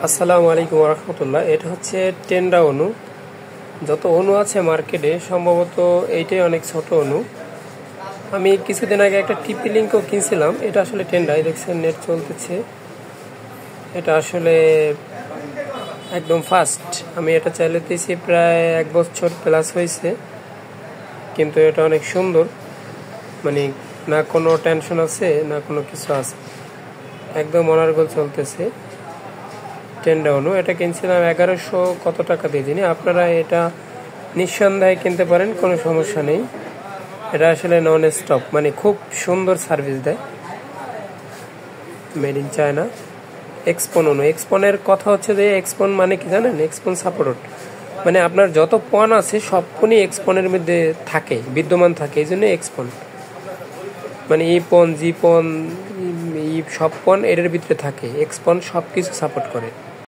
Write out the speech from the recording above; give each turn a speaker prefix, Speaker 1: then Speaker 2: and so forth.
Speaker 1: আসসালামু আলাইকুম রহমতুল্লাহ। এটা হচ্ছে টেন্ডা অণু। যত অণু আছে মার্কেটে সম্ভবত এইটাই অনেক ছোট অণু। আমি কিছুদিন আগে একটা টিপি লিঙ্কও কিনছিলাম। এটা আসলে টেন্ডাই, দেখছেন নেট চলতেছে। এটা আসলে একদম ফাস্ট। আমি এটা চালাতেছি প্রায় 1 বছর প্লাস হয়েছে, কিন্তু এটা অনেক সুন্দর। মানে না কোনো টেনশন আছে না কোনো কিছু আছে, একদম অনার্গল চলতেছে। টেন্ডা অণু এটা কিনছিলাম 1100 কত টাকা দিয়ে দিনে। আপনারা এটা নিঃসন্দেহে কিনতে পারেন, কোনো সমস্যা নেই। এটা আসলে নন স্টপ, মানে খুব সুন্দর সার্ভিস দেয়। Made in China. এক্সপন অণু। এক্সপনের কথা হচ্ছে যে এক্সপন মানে কি জানেন? এক্সপন সাপোর্ট, মানে আপনার যত পণ আছে সব পণই এক্সপনের মধ্যে থাকে, বিদ্যমান থাকে, এই জন্য এক্সপন। মানে ই পণ জি পণ ই সব পণ এর ভিতরে থাকে। এক্সপন সব কিছু সাপোর্ট করে।